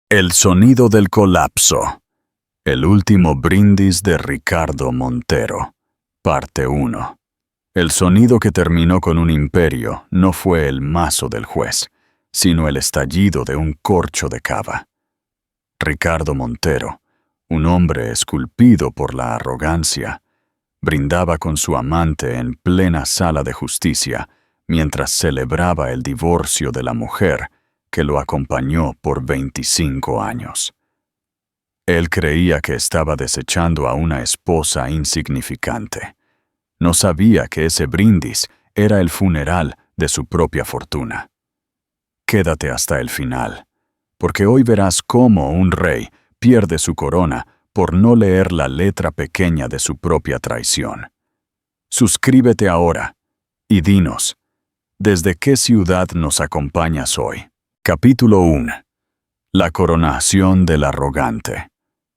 El sonido del colapso. El último brindis de Ricardo Montero. Parte 1. El sonido que terminó con un imperio no fue el mazo del juez, sino el estallido de un corcho de cava. Ricardo Montero, un hombre esculpido por la arrogancia, brindaba con su amante en plena sala de justicia mientras celebraba el divorcio de la mujer que lo acompañó por 25 años. Él creía que estaba desechando a una esposa insignificante. No sabía que ese brindis era el funeral de su propia fortuna. Quédate hasta el final, porque hoy verás cómo un rey pierde su corona por no leer la letra pequeña de su propia traición. Suscríbete ahora y dinos, ¿desde qué ciudad nos acompañas hoy? Capítulo 1. La coronación del arrogante.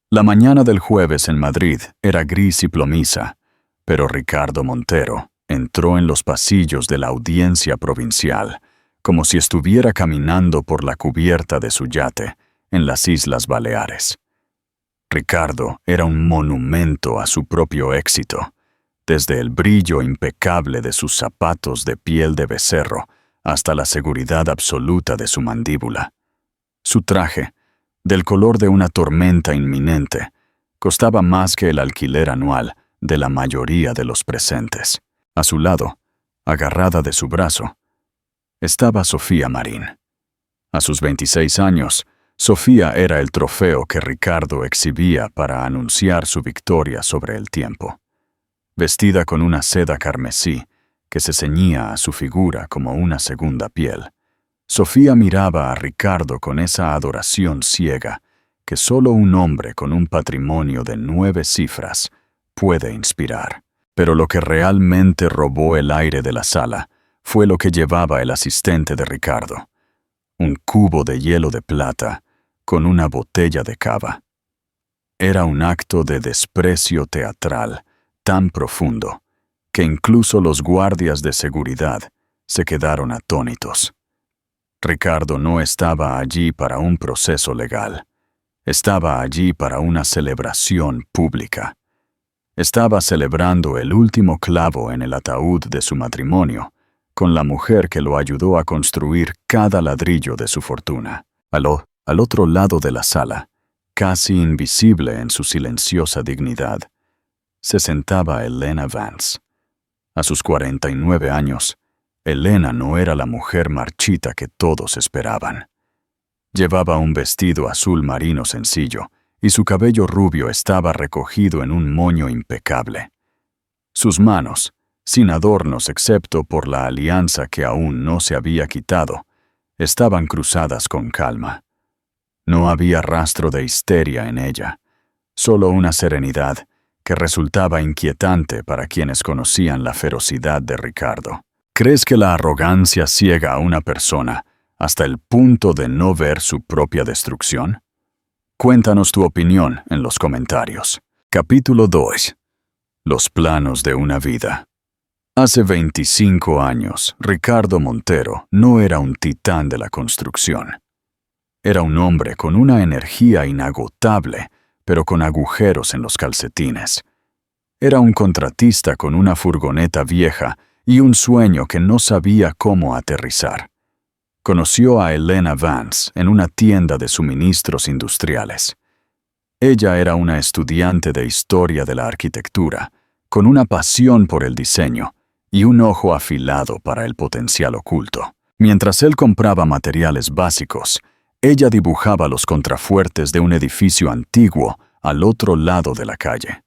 La mañana del jueves en Madrid era gris y plomiza, pero Ricardo Montero entró en los pasillos de la audiencia provincial, como si estuviera caminando por la cubierta de su yate en las Islas Baleares. Ricardo era un monumento a su propio éxito, desde el brillo impecable de sus zapatos de piel de becerro hasta la seguridad absoluta de su mandíbula. Su traje, del color de una tormenta inminente, costaba más que el alquiler anual de la mayoría de los presentes. A su lado, agarrada de su brazo, estaba Sofía Marín. A sus 26 años, Sofía era el trofeo que Ricardo exhibía para anunciar su victoria sobre el tiempo. Vestida con una seda carmesí que se ceñía a su figura como una segunda piel, Sofía miraba a Ricardo con esa adoración ciega que solo un hombre con un patrimonio de 9 cifras puede inspirar. Pero lo que realmente robó el aire de la sala fue lo que llevaba el asistente de Ricardo: un cubo de hielo de plata con una botella de cava. Era un acto de desprecio teatral tan profundo que incluso los guardias de seguridad se quedaron atónitos. Ricardo no estaba allí para un proceso legal. Estaba allí para una celebración pública. Estaba celebrando el último clavo en el ataúd de su matrimonio con la mujer que lo ayudó a construir cada ladrillo de su fortuna. Al otro lado de la sala, casi invisible en su silenciosa dignidad, se sentaba Elena Vance. A sus 49 años, Elena no era la mujer marchita que todos esperaban. Llevaba un vestido azul marino sencillo y su cabello rubio estaba recogido en un moño impecable. Sus manos, sin adornos excepto por la alianza que aún no se había quitado, estaban cruzadas con calma. No había rastro de histeria en ella, solo una serenidad que resultaba inquietante para quienes conocían la ferocidad de Ricardo. ¿Crees que la arrogancia ciega a una persona hasta el punto de no ver su propia destrucción? Cuéntanos tu opinión en los comentarios. Capítulo 2. Los planos de una vida. Hace 25 años, Ricardo Montero no era un titán de la construcción. Era un hombre con una energía inagotable, pero con agujeros en los calcetines. Era un contratista con una furgoneta vieja y un sueño que no sabía cómo aterrizar. Conoció a Elena Vance en una tienda de suministros industriales. Ella era una estudiante de historia de la arquitectura, con una pasión por el diseño y un ojo afilado para el potencial oculto. Mientras él compraba materiales básicos, ella dibujaba los contrafuertes de un edificio antiguo al otro lado de la calle.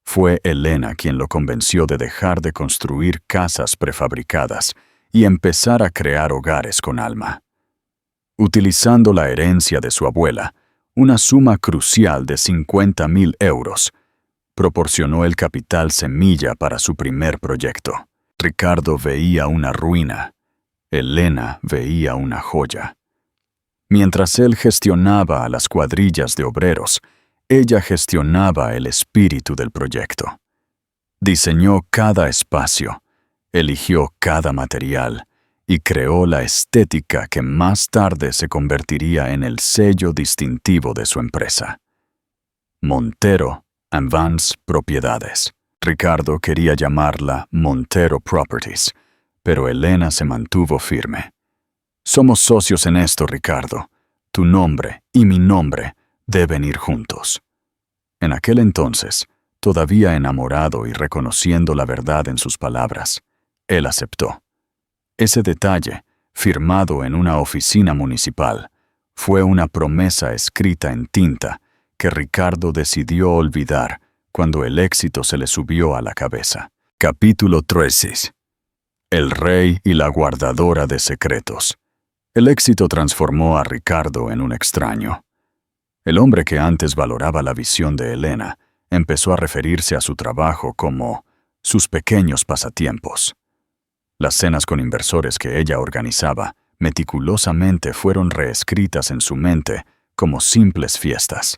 Fue Elena quien lo convenció de dejar de construir casas prefabricadas y empezar a crear hogares con alma. Utilizando la herencia de su abuela, una suma crucial de 50.000 euros, proporcionó el capital semilla para su primer proyecto. Ricardo veía una ruina, Elena veía una joya. Mientras él gestionaba a las cuadrillas de obreros, ella gestionaba el espíritu del proyecto. Diseñó cada espacio, eligió cada material y creó la estética que más tarde se convertiría en el sello distintivo de su empresa. Montero Vance Propiedades. Ricardo quería llamarla Montero Properties, pero Elena se mantuvo firme. Somos socios en esto, Ricardo. Tu nombre y mi nombre deben ir juntos. En aquel entonces, todavía enamorado y reconociendo la verdad en sus palabras, él aceptó. Ese detalle, firmado en una oficina municipal, fue una promesa escrita en tinta que Ricardo decidió olvidar cuando el éxito se le subió a la cabeza. Capítulo 13. El rey y la guardadora de secretos. El éxito transformó a Ricardo en un extraño. El hombre que antes valoraba la visión de Elena empezó a referirse a su trabajo como sus pequeños pasatiempos. Las cenas con inversores que ella organizaba meticulosamente fueron reescritas en su mente como simples fiestas.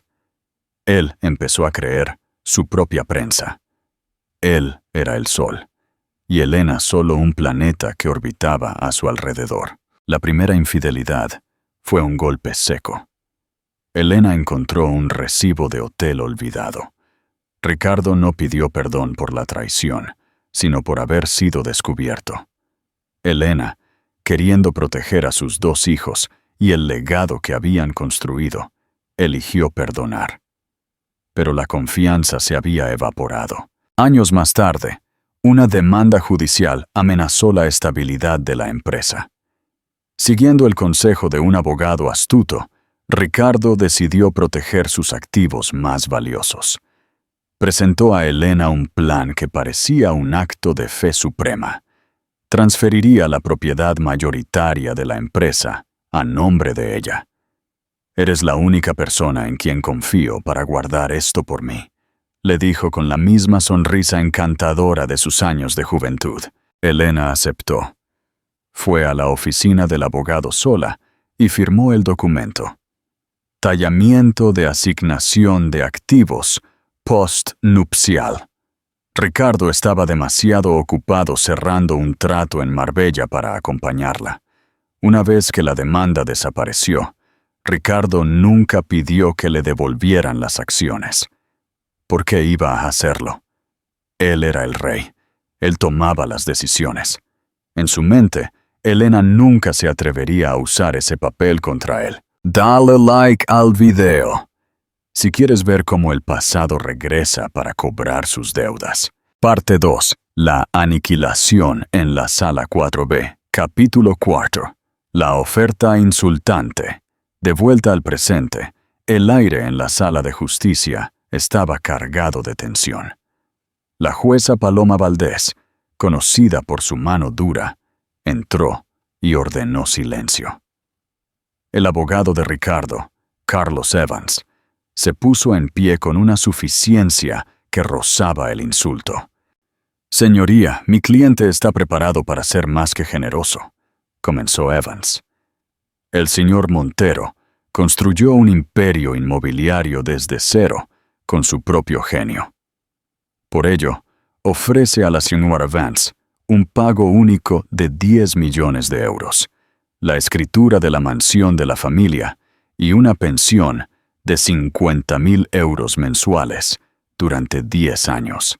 Él empezó a creer su propia prensa. Él era el sol, y Elena solo un planeta que orbitaba a su alrededor. La primera infidelidad fue un golpe seco. Elena encontró un recibo de hotel olvidado. Ricardo no pidió perdón por la traición, sino por haber sido descubierto. Elena, queriendo proteger a sus 2 hijos y el legado que habían construido, eligió perdonar. Pero la confianza se había evaporado. Años más tarde, una demanda judicial amenazó la estabilidad de la empresa. Siguiendo el consejo de un abogado astuto, Ricardo decidió proteger sus activos más valiosos. Presentó a Elena un plan que parecía un acto de fe suprema. Transferiría la propiedad mayoritaria de la empresa a nombre de ella. «Eres la única persona en quien confío para guardar esto por mí», le dijo con la misma sonrisa encantadora de sus años de juventud. Elena aceptó. Fue a la oficina del abogado sola y firmó el documento. Tallamiento de asignación de activos postnupcial. Ricardo estaba demasiado ocupado cerrando un trato en Marbella para acompañarla. Una vez que la demanda desapareció, Ricardo nunca pidió que le devolvieran las acciones. ¿Por qué iba a hacerlo? Él era el rey. Él tomaba las decisiones. En su mente, Elena nunca se atrevería a usar ese papel contra él. Dale like al video si quieres ver cómo el pasado regresa para cobrar sus deudas. Parte 2. La aniquilación en la sala 4B. Capítulo 4. La oferta insultante. De vuelta al presente, el aire en la sala de justicia estaba cargado de tensión. La jueza Paloma Valdés, conocida por su mano dura, entró y ordenó silencio. El abogado de Ricardo, Carlos Evans, se puso en pie con una suficiencia que rozaba el insulto. «Señoría, mi cliente está preparado para ser más que generoso», comenzó Evans. El señor Montero construyó un imperio inmobiliario desde cero, con su propio genio. Por ello, ofrece a la señora Vance un pago único de 10 millones de euros, la escritura de la mansión de la familia y una pensión de 50.000 euros mensuales durante 10 años.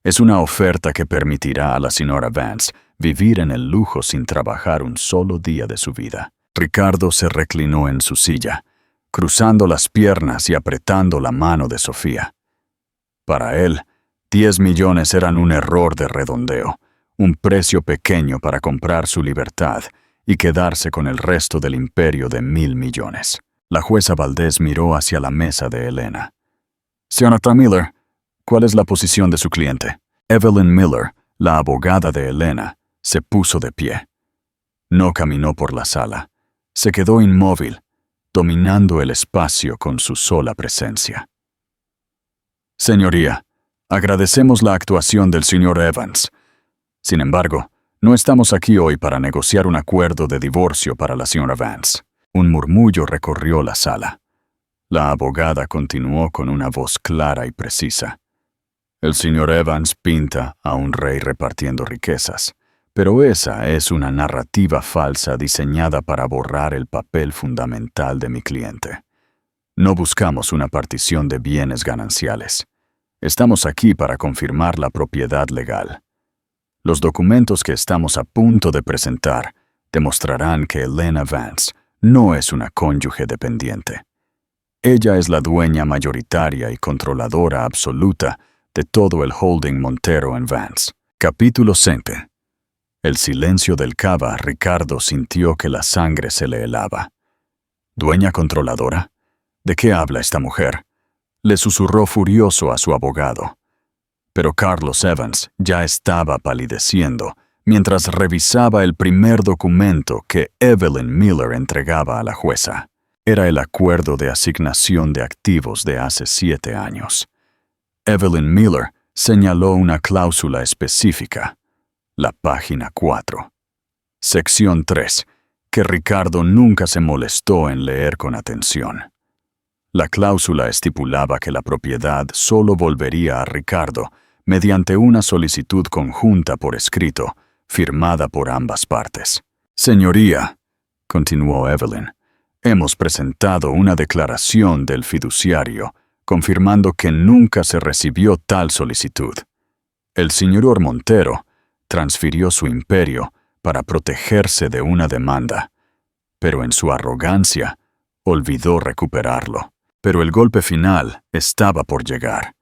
Es una oferta que permitirá a la señora Vance vivir en el lujo sin trabajar un solo día de su vida. Ricardo se reclinó en su silla, cruzando las piernas y apretando la mano de Sofía. Para él, 10 millones eran un error de redondeo, un precio pequeño para comprar su libertad y quedarse con el resto del imperio de 1.000 millones. La jueza Valdés miró hacia la mesa de Elena. «Señorita Miller, ¿cuál es la posición de su cliente?» Evelyn Miller, la abogada de Elena, se puso de pie. No caminó por la sala. Se quedó inmóvil, dominando el espacio con su sola presencia. «Señoría, agradecemos la actuación del señor Evans. Sin embargo, no estamos aquí hoy para negociar un acuerdo de divorcio para la señora Vance». Un murmullo recorrió la sala. La abogada continuó con una voz clara y precisa. «El señor Evans pinta a un rey repartiendo riquezas, Pero esa es una narrativa falsa diseñada para borrar el papel fundamental de mi cliente. No buscamos una partición de bienes gananciales. Estamos aquí para confirmar la propiedad legal. Los documentos que estamos a punto de presentar demostrarán que Elena Vance no es una cónyuge dependiente. Ella es la dueña mayoritaria y controladora absoluta de todo el holding Montero & Vance. Capítulo 7. El silencio del cava, Ricardo sintió que la sangre se le helaba. ¿Dueña controladora? ¿De qué habla esta mujer? Le susurró furioso a su abogado. Pero Carlos Evans ya estaba palideciendo mientras revisaba el primer documento que Evelyn Miller entregaba a la jueza. Era el acuerdo de asignación de activos de hace 7 años. Evelyn Miller señaló una cláusula específica, la página 4. Sección 3, que Ricardo nunca se molestó en leer con atención. La cláusula estipulaba que la propiedad solo volvería a Ricardo mediante una solicitud conjunta por escrito, firmada por ambas partes. Señoría, continuó Evelyn, hemos presentado una declaración del fiduciario confirmando que nunca se recibió tal solicitud. El señor Montero transfirió su imperio para protegerse de una demanda, pero en su arrogancia olvidó recuperarlo. Pero el golpe final estaba por llegar.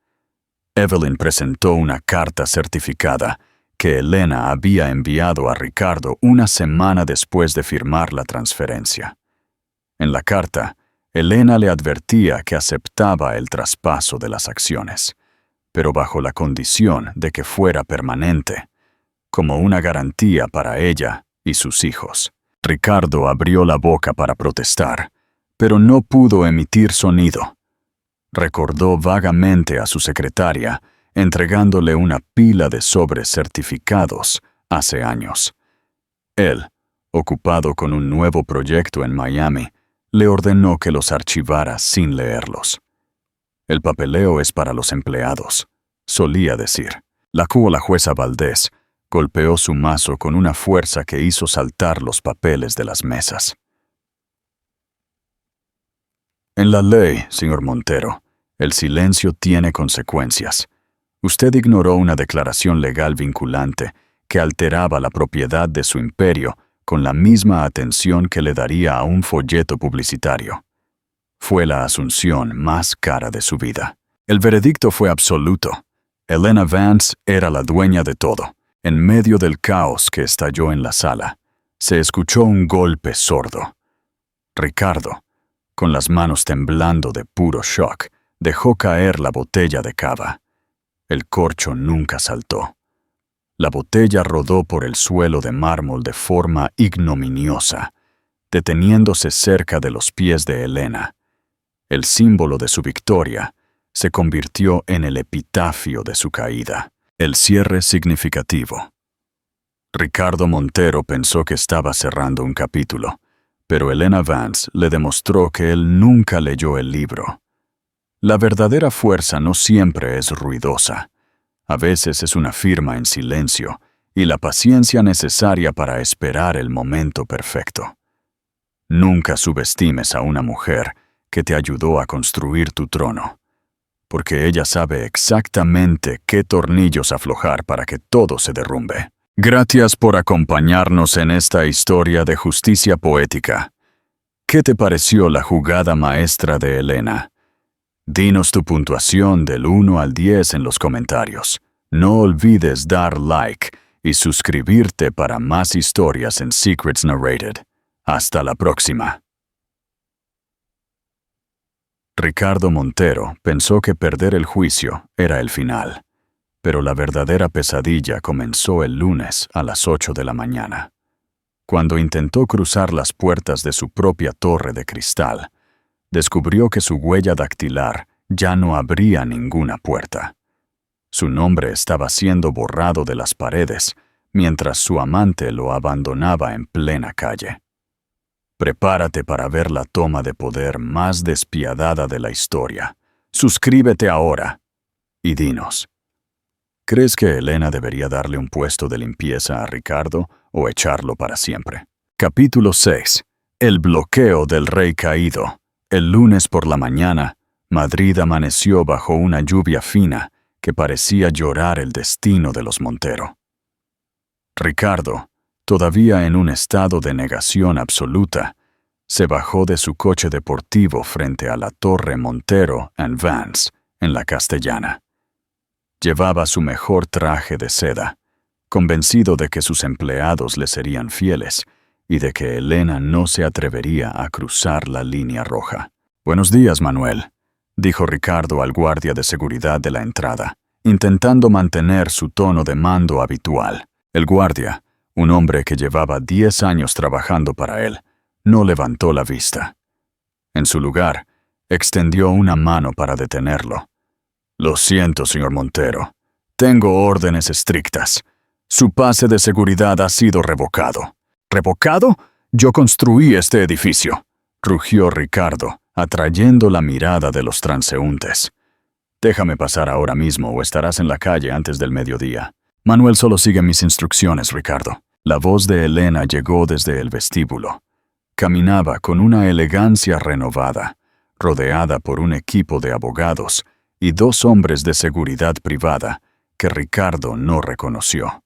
Evelyn presentó una carta certificada que Elena había enviado a Ricardo una semana después de firmar la transferencia. En la carta, Elena le advertía que aceptaba el traspaso de las acciones, pero bajo la condición de que fuera permanente, como una garantía para ella y sus hijos. Ricardo abrió la boca para protestar, pero no pudo emitir sonido. Recordó vagamente a su secretaria, entregándole una pila de sobres certificados hace años. Él, ocupado con un nuevo proyecto en Miami, le ordenó que los archivara sin leerlos. El papeleo es para los empleados, solía decir. La jueza Valdés golpeó su mazo con una fuerza que hizo saltar los papeles de las mesas. En la ley, señor Montero, el silencio tiene consecuencias. Usted ignoró una declaración legal vinculante que alteraba la propiedad de su imperio con la misma atención que le daría a un folleto publicitario. Fue la asunción más cara de su vida. El veredicto fue absoluto. Elena Vance era la dueña de todo. En medio del caos que estalló en la sala, se escuchó un golpe sordo. Ricardo, con las manos temblando de puro shock, dejó caer la botella de cava. El corcho nunca saltó. La botella rodó por el suelo de mármol de forma ignominiosa, deteniéndose cerca de los pies de Elena. El símbolo de su victoria se convirtió en el epitafio de su caída, el cierre significativo. Ricardo Montero pensó que estaba cerrando un capítulo, pero Elena Vance le demostró que él nunca leyó el libro. La verdadera fuerza no siempre es ruidosa. A veces es una firma en silencio y la paciencia necesaria para esperar el momento perfecto. Nunca subestimes a una mujer que te ayudó a construir tu trono, porque ella sabe exactamente qué tornillos aflojar para que todo se derrumbe. Gracias por acompañarnos en esta historia de justicia poética. ¿Qué te pareció la jugada maestra de Elena? Dinos tu puntuación del 1 al 10 en los comentarios. No olvides dar like y suscribirte para más historias en Secrets Narrated. Hasta la próxima. Ricardo Montero pensó que perder el juicio era el final, pero la verdadera pesadilla comenzó el lunes a las 8 de la mañana. Cuando intentó cruzar las puertas de su propia torre de cristal, descubrió que su huella dactilar ya no abría ninguna puerta. Su nombre estaba siendo borrado de las paredes, mientras su amante lo abandonaba en plena calle. Prepárate para ver la toma de poder más despiadada de la historia. Suscríbete ahora y dinos, ¿Crees que Elena debería darle un puesto de limpieza a Ricardo o echarlo para siempre? Capítulo 6. El bloqueo del rey caído. El lunes por la mañana, Madrid amaneció bajo una lluvia fina que parecía llorar el destino de los Montero. Ricardo, todavía en un estado de negación absoluta, se bajó de su coche deportivo frente a la Torre Montero and Vance, en la Castellana. Llevaba su mejor traje de seda, convencido de que sus empleados le serían fieles y de que Elena no se atrevería a cruzar la línea roja. «Buenos días, Manuel», dijo Ricardo al guardia de seguridad de la entrada, intentando mantener su tono de mando habitual. El guardia, un hombre que llevaba 10 años trabajando para él, no levantó la vista. En su lugar, extendió una mano para detenerlo. «Lo siento, señor Montero. Tengo órdenes estrictas. Su pase de seguridad ha sido revocado». «¿Revocado? Yo construí este edificio», rugió Ricardo, atrayendo la mirada de los transeúntes. «Déjame pasar ahora mismo o estarás en la calle antes del mediodía». «Manuel solo sigue mis instrucciones, Ricardo». La voz de Elena llegó desde el vestíbulo. Caminaba con una elegancia renovada, rodeada por un equipo de abogados y 2 hombres de seguridad privada que Ricardo no reconoció.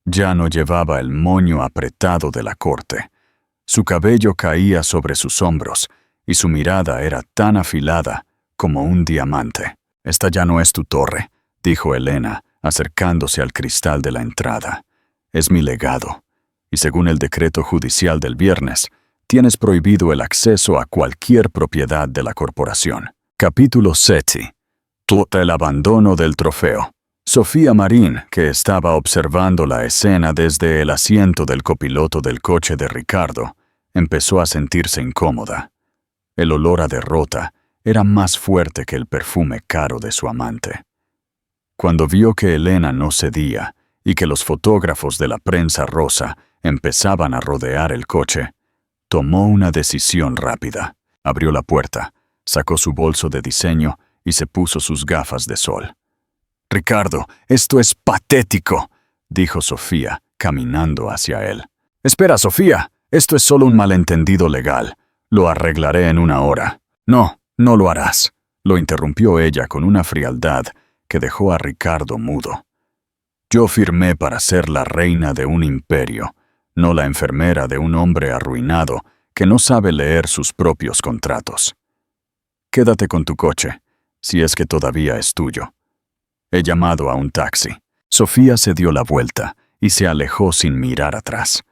Ya no llevaba el moño apretado de la corte. Su cabello caía sobre sus hombros y su mirada era tan afilada como un diamante. «Esta ya no es tu torre», dijo Elena, acercándose al cristal de la entrada. «Es mi legado, y según el decreto judicial del viernes, tienes prohibido el acceso a cualquier propiedad de la corporación». Capítulo 7. El abandono del trofeo. Sofía Marín, que estaba observando la escena desde el asiento del copiloto del coche de Ricardo, empezó a sentirse incómoda. El olor a derrota era más fuerte que el perfume caro de su amante. Cuando vio que Elena no cedía y que los fotógrafos de la prensa rosa empezaban a rodear el coche, tomó una decisión rápida. Abrió la puerta, sacó su bolso de diseño y se puso sus gafas de sol. «Ricardo, esto es patético», dijo Sofía, caminando hacia él. «Espera, Sofía, esto es solo un malentendido legal. Lo arreglaré en una hora». «No, no lo harás», lo interrumpió ella con una frialdad que dejó a Ricardo mudo. «Yo firmé para ser la reina de un imperio, no la enfermera de un hombre arruinado que no sabe leer sus propios contratos. Quédate con tu coche, si es que todavía es tuyo. He llamado a un taxi». Sofía se dio la vuelta y se alejó sin mirar atrás.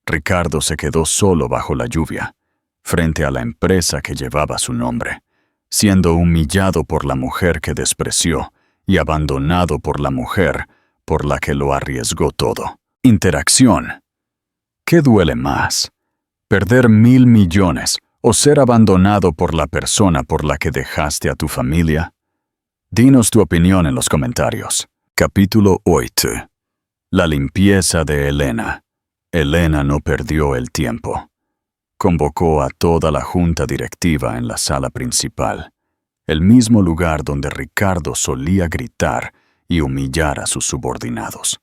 Ricardo se quedó solo bajo la lluvia, frente a la empresa que llevaba su nombre, siendo humillado por la mujer que despreció y abandonado por la mujer por la que lo arriesgó todo. Interacción. ¿Qué duele más? ¿Perder 1.000 millones o ser abandonado por la persona por la que dejaste a tu familia? Dinos tu opinión en los comentarios. Capítulo 8. La limpieza de Elena. Elena no perdió el tiempo. Convocó a toda la junta directiva en la sala principal, el mismo lugar donde Ricardo solía gritar y humillar a sus subordinados.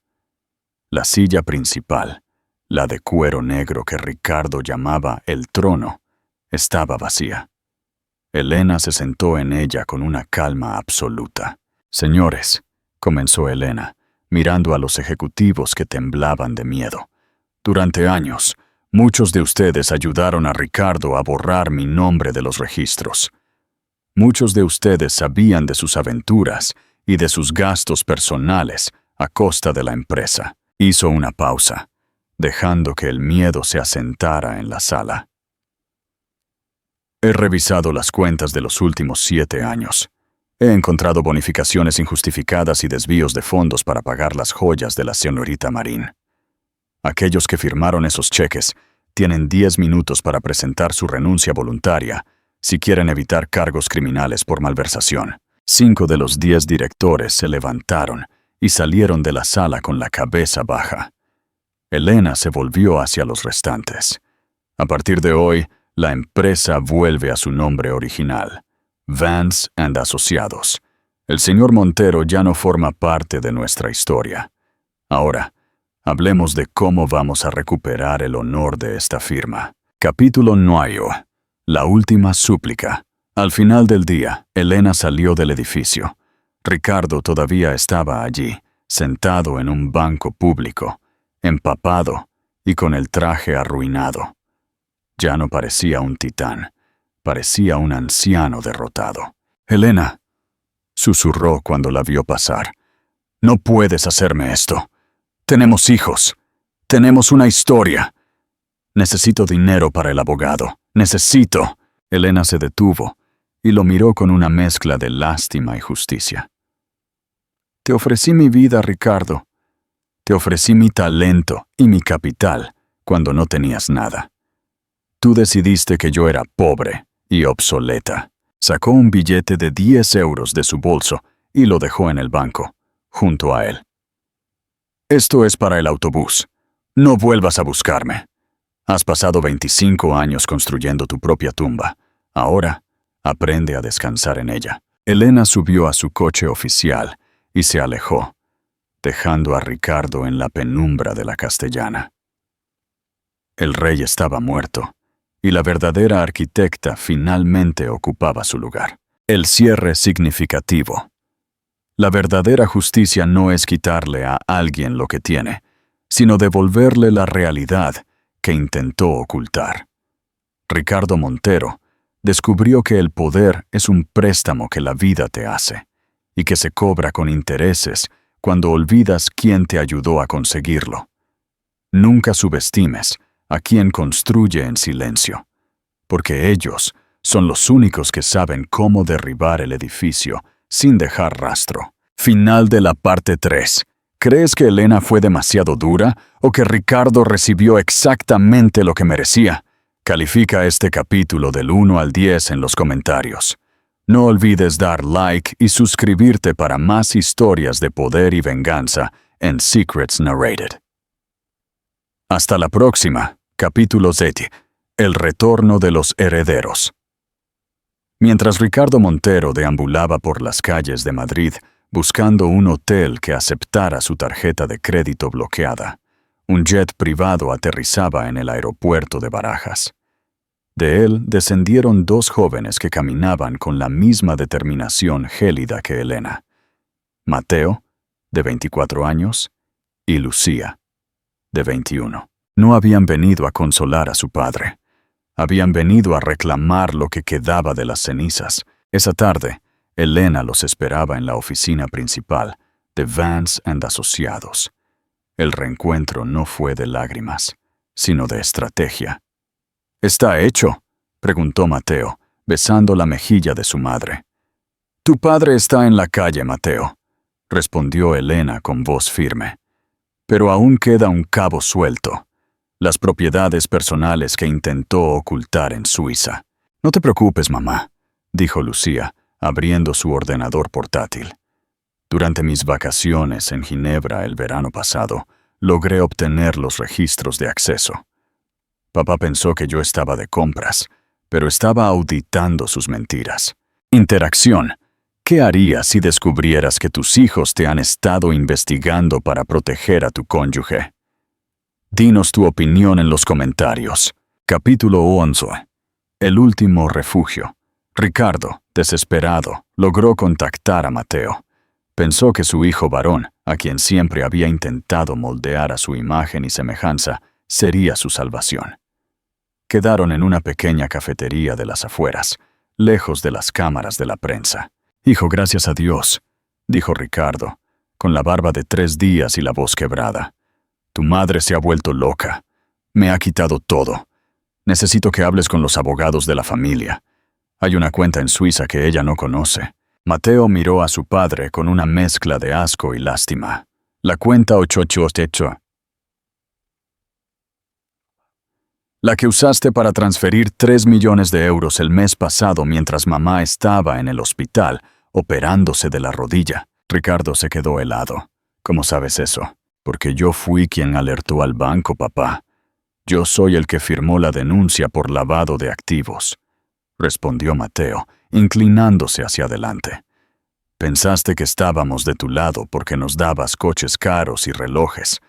La silla principal, la de cuero negro que Ricardo llamaba el trono, estaba vacía. Elena se sentó en ella con una calma absoluta. «Señores», comenzó Elena, mirando a los ejecutivos que temblaban de miedo. «Durante años, muchos de ustedes ayudaron a Ricardo a borrar mi nombre de los registros. Muchos de ustedes sabían de sus aventuras y de sus gastos personales a costa de la empresa». Hizo una pausa, dejando que el miedo se asentara en la sala. «He revisado las cuentas de los últimos 7 años. He encontrado bonificaciones injustificadas y desvíos de fondos para pagar las joyas de la señorita Marín. Aquellos que firmaron esos cheques tienen 10 minutos para presentar su renuncia voluntaria si quieren evitar cargos criminales por malversación». 5 de los 10 directores se levantaron y salieron de la sala con la cabeza baja. Elena se volvió hacia los restantes. «A partir de hoy, la empresa vuelve a su nombre original, Vance & Asociados. El señor Montero ya no forma parte de nuestra historia. Ahora, hablemos de cómo vamos a recuperar el honor de esta firma. Capítulo 9. La última súplica. Al final del día, Elena salió del edificio. Ricardo todavía estaba allí, sentado en un banco público, empapado y con el traje arruinado. Ya no parecía un titán, parecía un anciano derrotado. «Elena», susurró cuando la vio pasar, «no puedes hacerme esto. Tenemos hijos. Tenemos una historia. Necesito dinero para el abogado. Necesito». Elena se detuvo y lo miró con una mezcla de lástima y justicia. «Te ofrecí mi vida, Ricardo. Te ofrecí mi talento y mi capital cuando no tenías nada. Tú decidiste que yo era pobre y obsoleta». Sacó un billete de 10 euros de su bolso y lo dejó en el banco, junto a él. «Esto es para el autobús. No vuelvas a buscarme. Has pasado 25 años construyendo tu propia tumba. Ahora, aprende a descansar en ella». Elena subió a su coche oficial y se alejó, dejando a Ricardo en la penumbra de la Castellana. El rey estaba muerto, y la verdadera arquitecta finalmente ocupaba su lugar. El cierre significativo. La verdadera justicia no es quitarle a alguien lo que tiene, sino devolverle la realidad que intentó ocultar. Ricardo Montero descubrió que el poder es un préstamo que la vida te hace, y que se cobra con intereses cuando olvidas quién te ayudó a conseguirlo. Nunca subestimes a quien construye en silencio, porque ellos son los únicos que saben cómo derribar el edificio sin dejar rastro. Final de la parte 3. ¿Crees que Elena fue demasiado dura o que Ricardo recibió exactamente lo que merecía? Califica este capítulo del 1 al 10 en los comentarios. No olvides dar like y suscribirte para más historias de poder y venganza en Secrets Narrated. Hasta la próxima. Capítulo 7. El retorno de los herederos. Mientras Ricardo Montero deambulaba por las calles de Madrid buscando un hotel que aceptara su tarjeta de crédito bloqueada, un jet privado aterrizaba en el aeropuerto de Barajas. De él descendieron 2 jóvenes que caminaban con la misma determinación gélida que Elena: Mateo, de 24 años, y Lucía, de 21. No habían venido a consolar a su padre. Habían venido a reclamar lo que quedaba de las cenizas. Esa tarde, Elena los esperaba en la oficina principal de Vance & Asociados. El reencuentro no fue de lágrimas, sino de estrategia. «¿Está hecho?», preguntó Mateo, besando la mejilla de su madre. «Tu padre está en la calle, Mateo», respondió Elena con voz firme. «Pero aún queda un cabo suelto: las propiedades personales que intentó ocultar en Suiza». «No te preocupes, mamá», dijo Lucía, abriendo su ordenador portátil. «Durante mis vacaciones en Ginebra el verano pasado, logré obtener los registros de acceso. Papá pensó que yo estaba de compras, pero estaba auditando sus mentiras. Interacción. ¿Qué harías si descubrieras que tus hijos te han estado investigando para proteger a tu cónyuge? Dinos tu opinión en los comentarios. Capítulo 11. El último refugio. Ricardo, desesperado, logró contactar a Mateo. Pensó que su hijo varón, a quien siempre había intentado moldear a su imagen y semejanza, sería su salvación. Quedaron en una pequeña cafetería de las afueras, lejos de las cámaras de la prensa. «Hijo, gracias a Dios», dijo Ricardo, con la barba de 3 días y la voz quebrada. «Tu madre se ha vuelto loca. Me ha quitado todo. Necesito que hables con los abogados de la familia. Hay una cuenta en Suiza que ella no conoce». Mateo miró a su padre con una mezcla de asco y lástima. «La cuenta 888. La que usaste para transferir 3 millones de euros el mes pasado mientras mamá estaba en el hospital, operándose de la rodilla». Ricardo se quedó helado. «¿Cómo sabes eso?» «Porque yo fui quien alertó al banco, papá. Yo soy el que firmó la denuncia por lavado de activos», respondió Mateo, inclinándose hacia adelante. Pensaste que estábamos de tu lado porque nos dabas coches caros y relojes,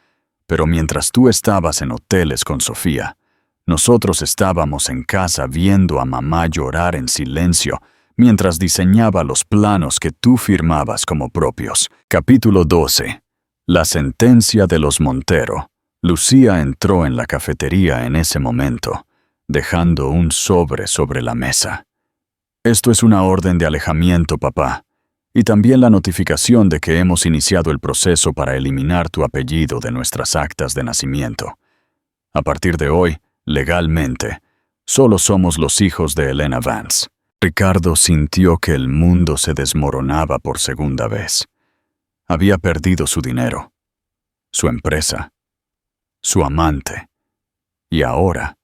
pero mientras tú estabas en hoteles con Sofía, nosotros estábamos en casa viendo a mamá llorar en silencio mientras diseñaba los planos que tú firmabas como propios. Capítulo 12. La sentencia de los Montero. Lucía entró en la cafetería en ese momento, dejando un sobre la mesa. Esto es una orden de alejamiento, papá, y también la notificación de que hemos iniciado el proceso para eliminar tu apellido de nuestras actas de nacimiento. A partir de hoy, legalmente, solo somos los hijos de Elena Vance. Ricardo sintió que el mundo se desmoronaba por segunda vez. Había perdido su dinero, su empresa, su amante, y ahora,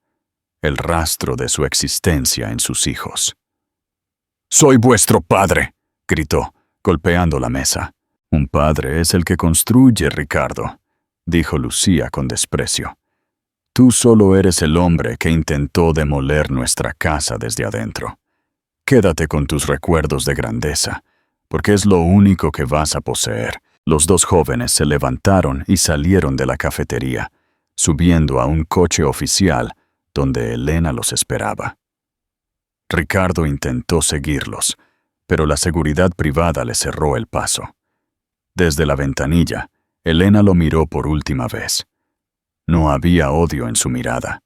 el rastro de su existencia en sus hijos. «¡Soy vuestro padre!», gritó, golpeando la mesa. «Un padre es el que construye, Ricardo», dijo Lucía con desprecio. «Tú solo eres el hombre que intentó demoler nuestra casa desde adentro. Quédate con tus recuerdos de grandeza, porque es lo único que vas a poseer». Los dos jóvenes se levantaron y salieron de la cafetería, subiendo a un coche oficial donde Elena los esperaba. Ricardo intentó seguirlos, pero la seguridad privada le cerró el paso. Desde la ventanilla, Elena lo miró por última vez. No había odio en su mirada,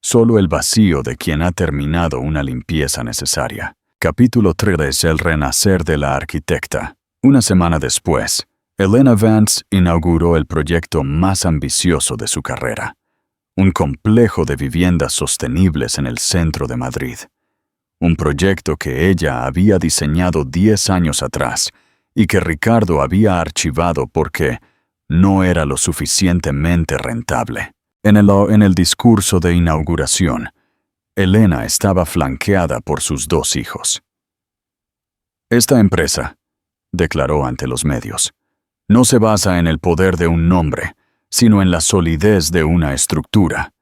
solo el vacío de quien ha terminado una limpieza necesaria. Capítulo 3. El renacer de la arquitecta. Una semana después, Elena Vance inauguró el proyecto más ambicioso de su carrera, un complejo de viviendas sostenibles en el centro de Madrid. Un proyecto que ella había diseñado 10 años atrás y que Ricardo había archivado porque no era lo suficientemente rentable. En el discurso de inauguración, Elena estaba flanqueada por sus dos hijos. «Esta empresa», declaró ante los medios, «no se basa en el poder de un nombre, sino en la solidez de una estructura.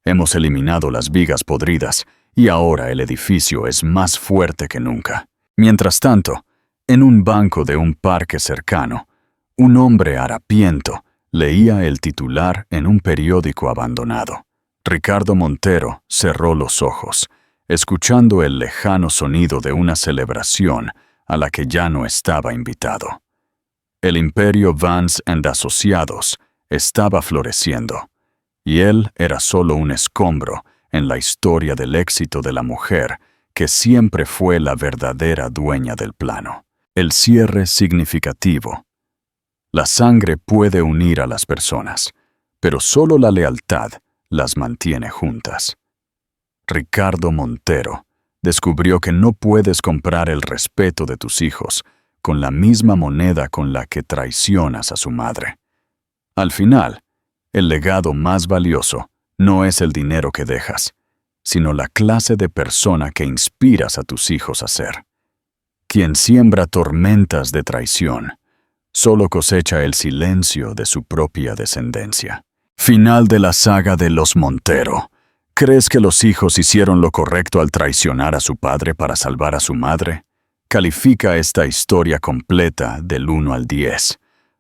Hemos eliminado las vigas podridas y ahora el edificio es más fuerte que nunca». Mientras tanto, en un banco de un parque cercano, un hombre harapiento leía el titular en un periódico abandonado. Ricardo Montero cerró los ojos, escuchando el lejano sonido de una celebración a la que ya no estaba invitado. El imperio Vance & Asociados estaba floreciendo, y él era solo un escombro en la historia del éxito de la mujer que siempre fue la verdadera dueña del plano. El cierre significativo. La sangre puede unir a las personas, pero solo la lealtad las mantiene juntas. Ricardo Montero descubrió que no puedes comprar el respeto de tus hijos con la misma moneda con la que traicionas a su madre. Al final, el legado más valioso no es el dinero que dejas, sino la clase de persona que inspiras a tus hijos a ser. Quien siembra tormentas de traición, solo cosecha el silencio de su propia descendencia. Final de la saga de los Montero. ¿Crees que los hijos hicieron lo correcto al traicionar a su padre para salvar a su madre? Califica esta historia completa del 1 al 10.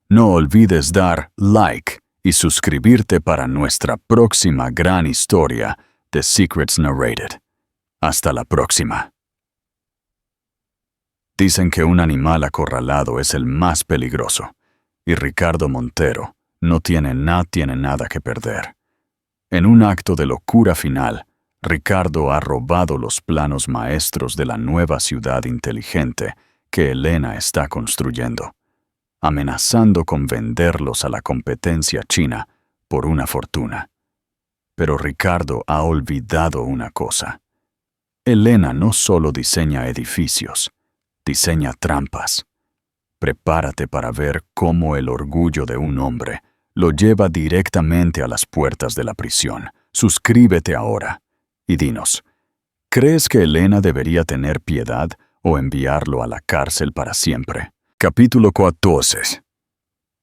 No olvides dar like y suscribirte para nuestra próxima gran historia de Secrets Narrated. Hasta la próxima. Dicen que un animal acorralado es el más peligroso, y Ricardo Montero no tiene nada que perder. En un acto de locura final, Ricardo ha robado los planos maestros de la nueva ciudad inteligente que Elena está construyendo, amenazando con venderlos a la competencia china por una fortuna. Pero Ricardo ha olvidado una cosa. Elena no solo diseña edificios, diseña trampas. Prepárate para ver cómo el orgullo de un hombre lo lleva directamente a las puertas de la prisión. Suscríbete ahora y dinos, ¿crees que Elena debería tener piedad o enviarlo a la cárcel para siempre? Capítulo 14.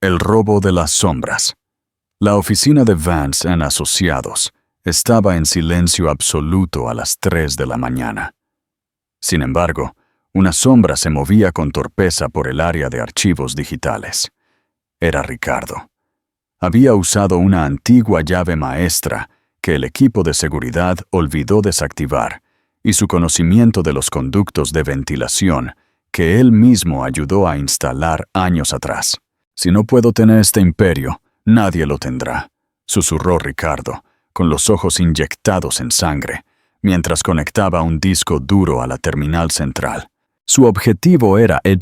El robo de las sombras. La oficina de Vance & Asociados estaba en silencio absoluto a las 3 de la mañana. Sin embargo, Una sombra se movía con torpeza por el área de archivos digitales. Era Ricardo. Había usado una antigua llave maestra que el equipo de seguridad olvidó desactivar, y su conocimiento de los conductos de ventilación que él mismo ayudó a instalar años atrás. «Si no puedo tener este imperio, nadie lo tendrá», susurró Ricardo, con los ojos inyectados en sangre, mientras conectaba un disco duro a la terminal central. Su objetivo era el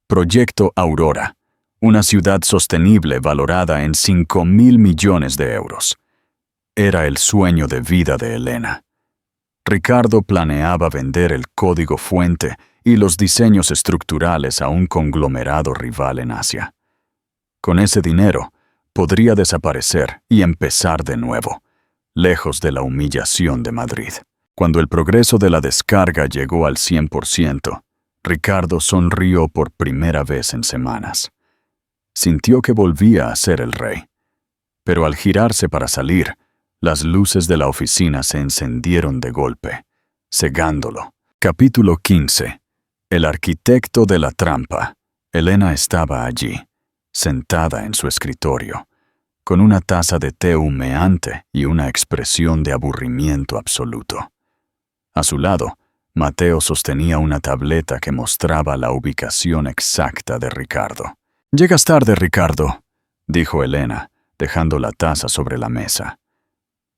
Proyecto Aurora, una ciudad sostenible valorada en 5.000 millones de euros. Era el sueño de vida de Elena. Ricardo planeaba vender el código fuente y los diseños estructurales a un conglomerado rival en Asia. Con ese dinero, podría desaparecer y empezar de nuevo, lejos de la humillación de Madrid. Cuando el progreso de la descarga llegó al 100%, Ricardo sonrió por primera vez en semanas. Sintió que volvía a ser el rey. Pero al girarse para salir, las luces de la oficina se encendieron de golpe, cegándolo. Capítulo 15. El arquitecto de la trampa. Elena estaba allí, sentada en su escritorio, con una taza de té humeante y una expresión de aburrimiento absoluto. A su lado, Mateo sostenía una tableta que mostraba la ubicación exacta de Ricardo. «Llegas tarde, Ricardo», dijo Elena, dejando la taza sobre la mesa.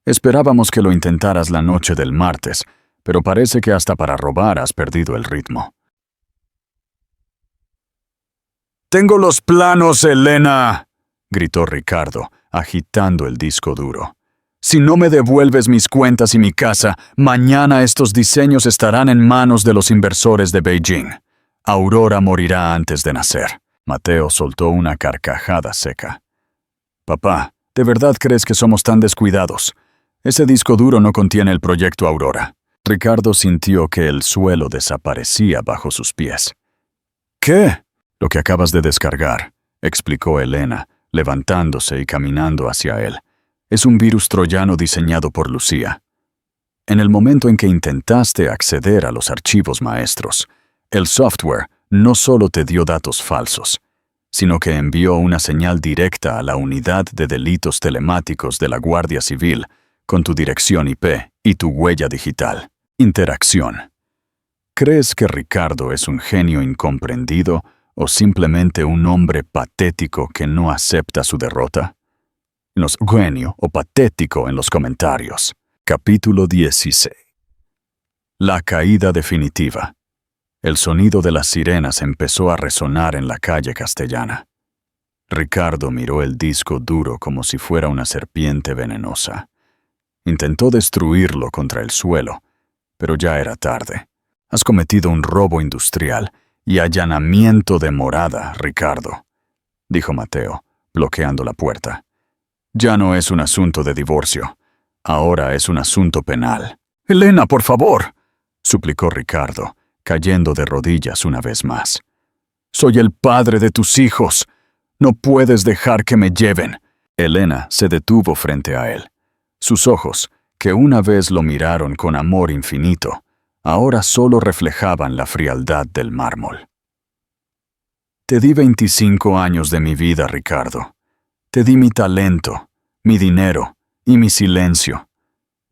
«Esperábamos que lo intentaras la noche del martes, pero parece que hasta para robar has perdido el ritmo». «Tengo los planos, Elena», gritó Ricardo, agitando el disco duro. «Si no me devuelves mis cuentas y mi casa, mañana estos diseños estarán en manos de los inversores de Beijing. Aurora morirá antes de nacer». Mateo soltó una carcajada seca. «Papá, ¿de verdad crees que somos tan descuidados? Ese disco duro no contiene el proyecto Aurora». Ricardo sintió que el suelo desaparecía bajo sus pies. «¿Qué?» «Lo que acabas de descargar», explicó Elena, levantándose y caminando hacia él. «Es un virus troyano diseñado por Lucía. En el momento en que intentaste acceder a los archivos maestros, el software no solo te dio datos falsos, sino que envió una señal directa a la unidad de delitos telemáticos de la Guardia Civil con tu dirección IP y tu huella digital. Interacción. ¿Crees que Ricardo es un genio incomprendido o simplemente un hombre patético que no acepta su derrota? Nos genio o patético en los comentarios. Capítulo 16. La caída definitiva. El sonido de las sirenas empezó a resonar en la calle Castellana. Ricardo miró el disco duro como si fuera una serpiente venenosa. Intentó destruirlo contra el suelo, pero ya era tarde. Has cometido un robo industrial y allanamiento de morada, Ricardo, dijo Mateo, bloqueando la puerta. Ya no es un asunto de divorcio. Ahora es un asunto penal. «Elena, por favor», suplicó Ricardo, cayendo de rodillas una vez más. «Soy el padre de tus hijos. No puedes dejar que me lleven». Elena se detuvo frente a él. Sus ojos, que una vez lo miraron con amor infinito, ahora solo reflejaban la frialdad del mármol. «Te di 25 años de mi vida, Ricardo. Te di mi talento, mi dinero y mi silencio.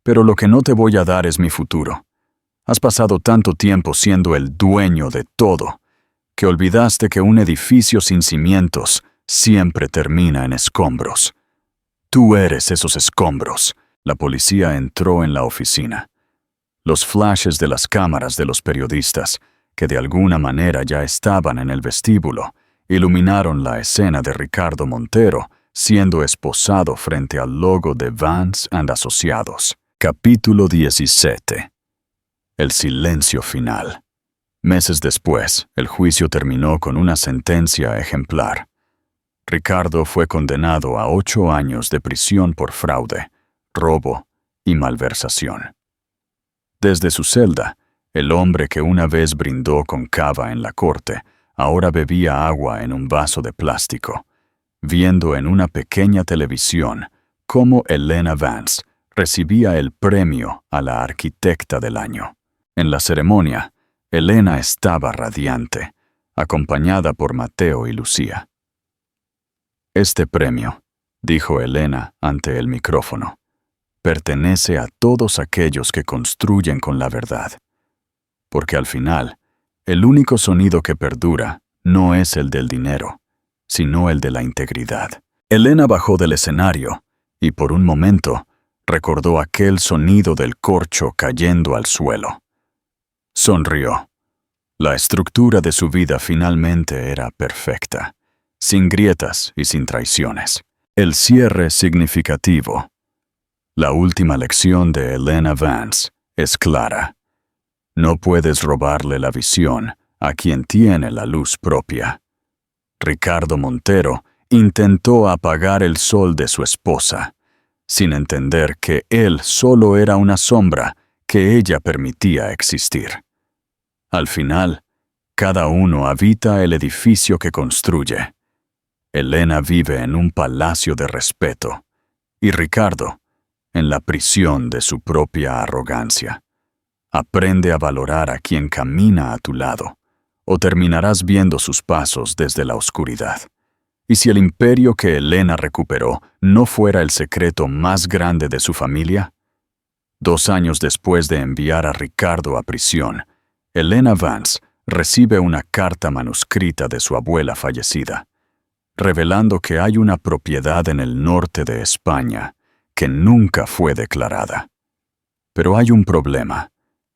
Pero lo que no te voy a dar es mi futuro. Has pasado tanto tiempo siendo el dueño de todo, que olvidaste que un edificio sin cimientos siempre termina en escombros. Tú eres esos escombros». La policía entró en la oficina. Los flashes de las cámaras de los periodistas, que de alguna manera ya estaban en el vestíbulo, iluminaron la escena de Ricardo Montero siendo esposado frente al logo de Vance & Asociados. Capítulo 17. El silencio final. Meses después, el juicio terminó con una sentencia ejemplar. Ricardo fue condenado a 8 años de prisión por fraude, robo y malversación. Desde su celda, el hombre que una vez brindó con cava en la corte, ahora bebía agua en un vaso de plástico, viendo en una pequeña televisión cómo Elena Vance recibía el premio a la arquitecta del año. En la ceremonia, Elena estaba radiante, acompañada por Mateo y Lucía. Este premio, dijo Elena ante el micrófono, pertenece a todos aquellos que construyen con la verdad. Porque al final, el único sonido que perdura no es el del dinero, sino el de la integridad. Elena bajó del escenario y por un momento recordó aquel sonido del corcho cayendo al suelo. Sonrió. La estructura de su vida finalmente era perfecta, sin grietas y sin traiciones. El cierre significativo. La última lección de Elena Vance es clara. No puedes robarle la visión a quien tiene la luz propia. Ricardo Montero intentó apagar el sol de su esposa, sin entender que él solo era una sombra que ella permitía existir. Al final, cada uno habita el edificio que construye. Elena vive en un palacio de respeto, y Ricardo, en la prisión de su propia arrogancia. Aprende a valorar a quien camina a tu lado, o terminarás viendo sus pasos desde la oscuridad. Y si el imperio que Elena recuperó no fuera el secreto más grande de su familia, 2 años después de enviar a Ricardo a prisión, Elena Vance recibe una carta manuscrita de su abuela fallecida, revelando que hay una propiedad en el norte de España que nunca fue declarada. Pero hay un problema.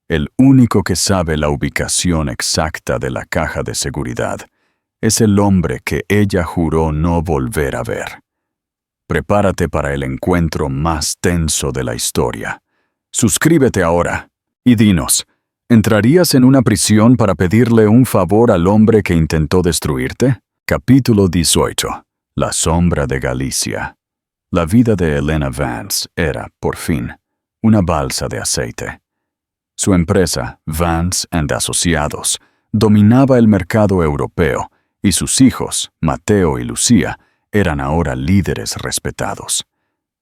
El único que sabe la ubicación exacta de la caja de seguridad es el hombre que ella juró no volver a ver. Prepárate para el encuentro más tenso de la historia. Suscríbete ahora y dinos, ¿entrarías en una prisión para pedirle un favor al hombre que intentó destruirte? Capítulo 18. La sombra de Galicia. La vida de Elena Vance era, por fin, una balsa de aceite. Su empresa, Vance & Asociados, dominaba el mercado europeo y sus hijos, Mateo y Lucía, eran ahora líderes respetados.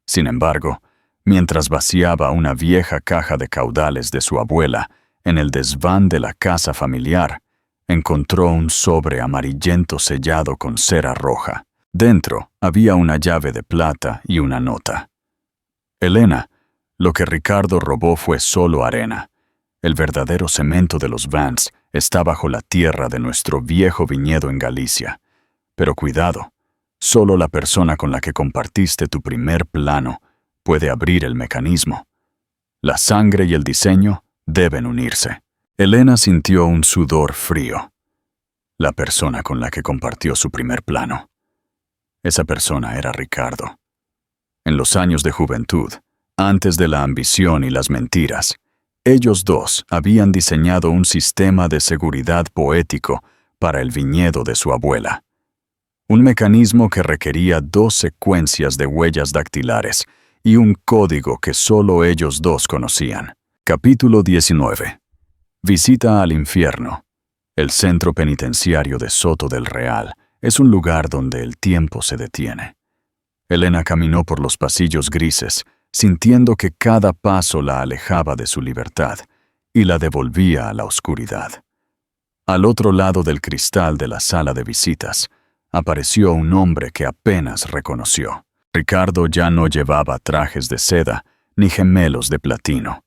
Sin embargo, mientras vaciaba una vieja caja de caudales de su abuela en el desván de la casa familiar, encontró un sobre amarillento sellado con cera roja. Dentro había una llave de plata y una nota. Elena, lo que Ricardo robó fue solo arena. El verdadero cemento de los Vance está bajo la tierra de nuestro viejo viñedo en Galicia. Pero cuidado, solo la persona con la que compartiste tu primer plano puede abrir el mecanismo. La sangre y el diseño deben unirse. Elena sintió un sudor frío. La persona con la que compartió su primer plano. Esa persona era Ricardo. En los años de juventud, antes de la ambición y las mentiras, ellos dos habían diseñado un sistema de seguridad poético para el viñedo de su abuela. Un mecanismo que requería 2 secuencias de huellas dactilares y un código que solo ellos dos conocían. Capítulo 19. Visita al infierno. El centro penitenciario de Soto del Real es un lugar donde el tiempo se detiene. Elena caminó por los pasillos grises, sintiendo que cada paso la alejaba de su libertad y la devolvía a la oscuridad. Al otro lado del cristal de la sala de visitas, apareció un hombre que apenas reconoció. Ricardo ya no llevaba trajes de seda ni gemelos de platino.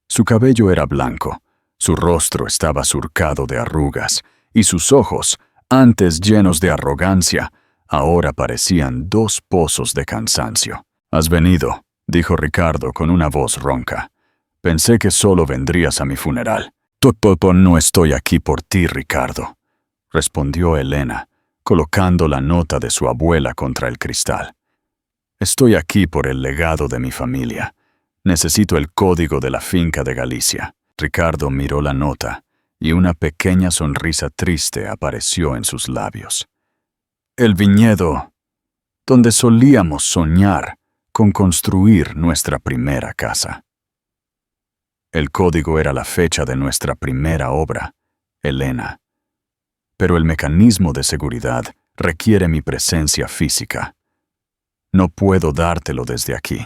Su cabello era blanco, su rostro estaba surcado de arrugas, y sus ojos, antes llenos de arrogancia, ahora parecían 2 pozos de cansancio. «Has venido», dijo Ricardo con una voz ronca. «Pensé que solo vendrías a mi funeral». «No estoy aquí por ti, Ricardo», respondió Elena, colocando la nota de su abuela contra el cristal. «Estoy aquí por el legado de mi familia. Necesito el código de la finca de Galicia». Ricardo miró la nota, y una pequeña sonrisa triste apareció en sus labios. «El viñedo, donde solíamos soñar con construir nuestra primera casa». El código era la fecha de nuestra primera obra, Elena. Pero el mecanismo de seguridad requiere mi presencia física. No puedo dártelo desde aquí.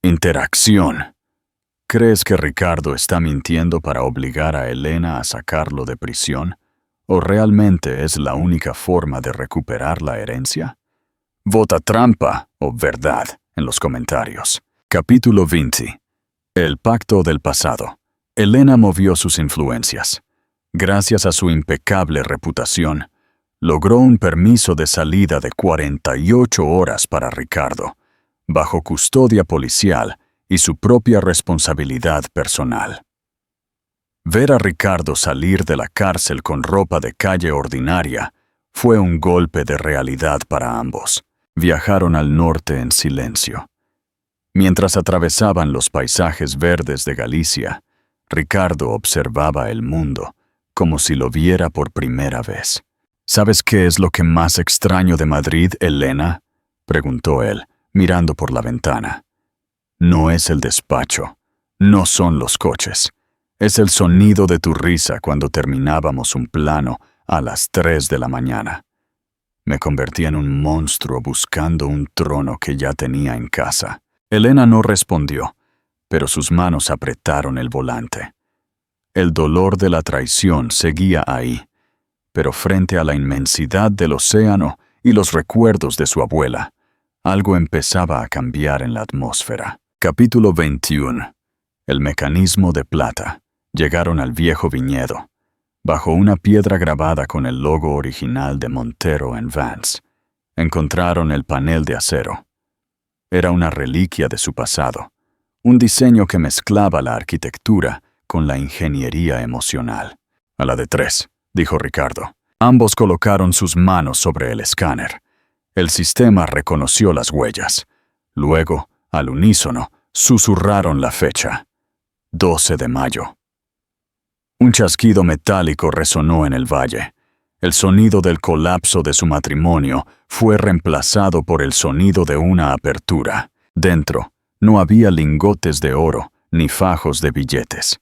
Interacción. ¿Crees que Ricardo está mintiendo para obligar a Elena a sacarlo de prisión? ¿O realmente es la única forma de recuperar la herencia? Vota trampa o verdad en los comentarios. Capítulo 20. El pacto del pasado. Elena movió sus influencias. Gracias a su impecable reputación, logró un permiso de salida de 48 horas para Ricardo, bajo custodia policial y su propia responsabilidad personal. Ver a Ricardo salir de la cárcel con ropa de calle ordinaria fue un golpe de realidad para ambos. Viajaron al norte en silencio. Mientras atravesaban los paisajes verdes de Galicia, Ricardo observaba el mundo como si lo viera por primera vez. ¿Sabes qué es lo que más extraño de Madrid, Elena?, preguntó él, mirando por la ventana. No es el despacho, no son los coches. Es el sonido de tu risa cuando terminábamos un plano a las 3 de la mañana. Me convertí en un monstruo buscando un trono que ya tenía en casa. Elena no respondió, pero sus manos apretaron el volante. El dolor de la traición seguía ahí, pero frente a la inmensidad del océano y los recuerdos de su abuela, algo empezaba a cambiar en la atmósfera. Capítulo 21. El mecanismo de plata. Llegaron al viejo viñedo. Bajo una piedra grabada con el logo original de Montero en Vance, encontraron el panel de acero. Era una reliquia de su pasado, un diseño que mezclaba la arquitectura con la ingeniería emocional. A la de 3, dijo Ricardo. Ambos colocaron sus manos sobre el escáner. El sistema reconoció las huellas. Luego, al unísono, susurraron la fecha. 12 de mayo. Un chasquido metálico resonó en el valle. El sonido del colapso de su matrimonio fue reemplazado por el sonido de una apertura. Dentro, no había lingotes de oro ni fajos de billetes.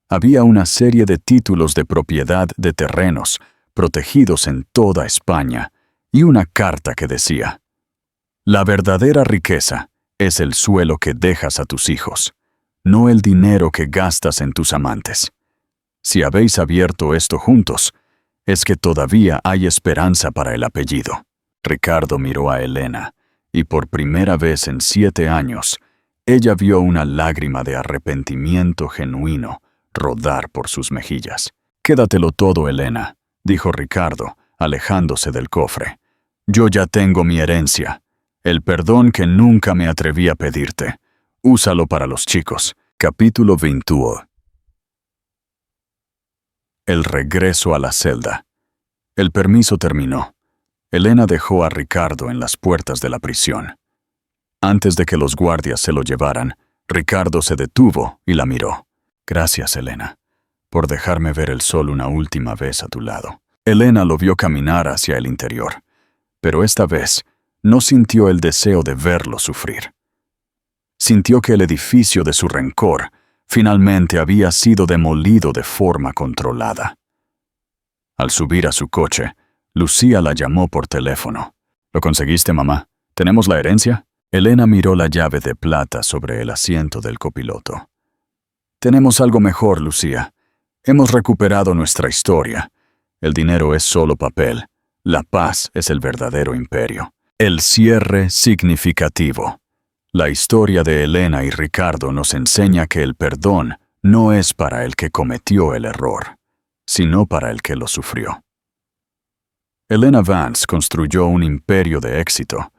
Había una serie de títulos de propiedad de terrenos protegidos en toda España y una carta que decía: «La verdadera riqueza es el suelo que dejas a tus hijos, no el dinero que gastas en tus amantes. Si habéis abierto esto juntos, es que todavía hay esperanza para el apellido». Ricardo miró a Elena, y por primera vez en 7 años, ella vio una lágrima de arrepentimiento genuino rodar por sus mejillas. «Quédatelo todo, Elena», dijo Ricardo, alejándose del cofre. «Yo ya tengo mi herencia, el perdón que nunca me atreví a pedirte. Úsalo para los chicos». Capítulo 21. El regreso a la celda. El permiso terminó. Elena dejó a Ricardo en las puertas de la prisión. Antes de que los guardias se lo llevaran, Ricardo se detuvo y la miró. «Gracias, Elena, por dejarme ver el sol una última vez a tu lado». Elena lo vio caminar hacia el interior, pero esta vez no sintió el deseo de verlo sufrir. Sintió que el edificio de su rencor finalmente había sido demolido de forma controlada. Al subir a su coche, Lucía la llamó por teléfono. «¿Lo conseguiste, mamá? ¿Tenemos la herencia?» Elena miró la llave de plata sobre el asiento del copiloto. «Tenemos algo mejor, Lucía. Hemos recuperado nuestra historia. El dinero es solo papel. La paz es el verdadero imperio». El cierre significativo. La historia de Elena y Ricardo nos enseña que el perdón no es para el que cometió el error, sino para el que lo sufrió. Elena Vance construyó un imperio de éxito,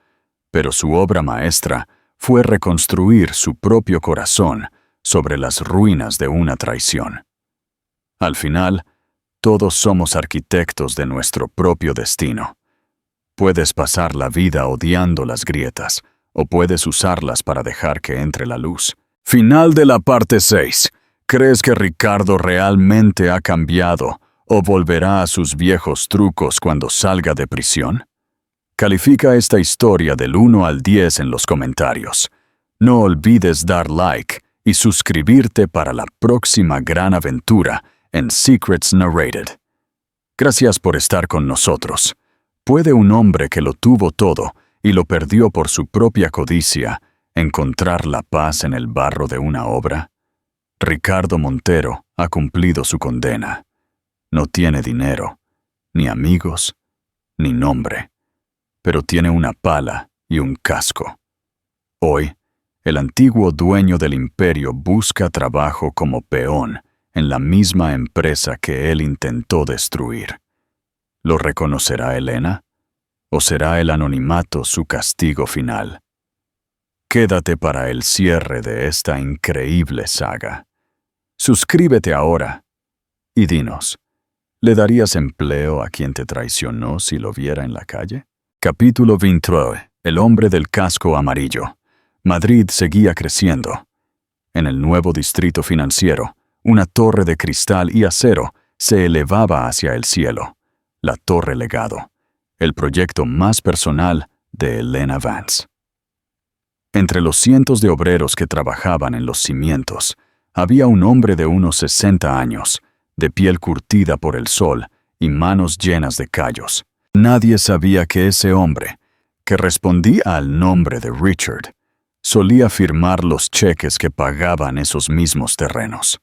pero su obra maestra fue reconstruir su propio corazón sobre las ruinas de una traición. Al final, todos somos arquitectos de nuestro propio destino. Puedes pasar la vida odiando las grietas, o puedes usarlas para dejar que entre la luz. Final de la parte 6. ¿Crees que Ricardo realmente ha cambiado o volverá a sus viejos trucos cuando salga de prisión? Califica esta historia del 1 al 10 en los comentarios. No olvides dar like y suscribirte para la próxima gran aventura en Secrets Narrated. Gracias por estar con nosotros. ¿Puede un hombre que lo tuvo todo y lo perdió por su propia codicia encontrar la paz en el barro de una obra? Ricardo Montero ha cumplido su condena. No tiene dinero, ni amigos, ni nombre, pero tiene una pala y un casco. Hoy, el antiguo dueño del imperio busca trabajo como peón en la misma empresa que él intentó destruir. ¿Lo reconocerá Elena? ¿O será el anonimato su castigo final? Quédate para el cierre de esta increíble saga. Suscríbete ahora y dinos, ¿le darías empleo a quien te traicionó si lo viera en la calle? Capítulo 23. El hombre del casco amarillo. Madrid seguía creciendo. En el nuevo distrito financiero, una torre de cristal y acero se elevaba hacia el cielo. La Torre Legado, el proyecto más personal de Elena Vance. Entre los cientos de obreros que trabajaban en los cimientos, había un hombre de unos 60 años, de piel curtida por el sol y manos llenas de callos. Nadie sabía que ese hombre, que respondía al nombre de Richard, solía firmar los cheques que pagaban esos mismos terrenos.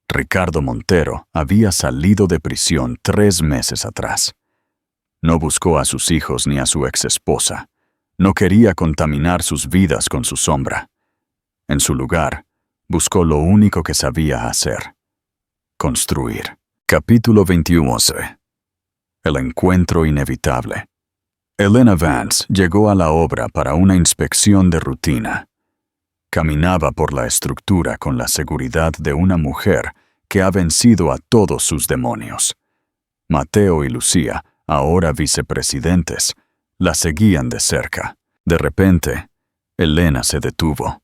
Ricardo Montero había salido de prisión 3 meses atrás. No buscó a sus hijos ni a su exesposa. No quería contaminar sus vidas con su sombra. En su lugar, buscó lo único que sabía hacer: construir. Capítulo 21. El encuentro inevitable. Elena Vance llegó a la obra para una inspección de rutina. Caminaba por la estructura con la seguridad de una mujer que ha vencido a todos sus demonios. Mateo y Lucía, ahora vicepresidentes, la seguían de cerca. De repente, Elena se detuvo.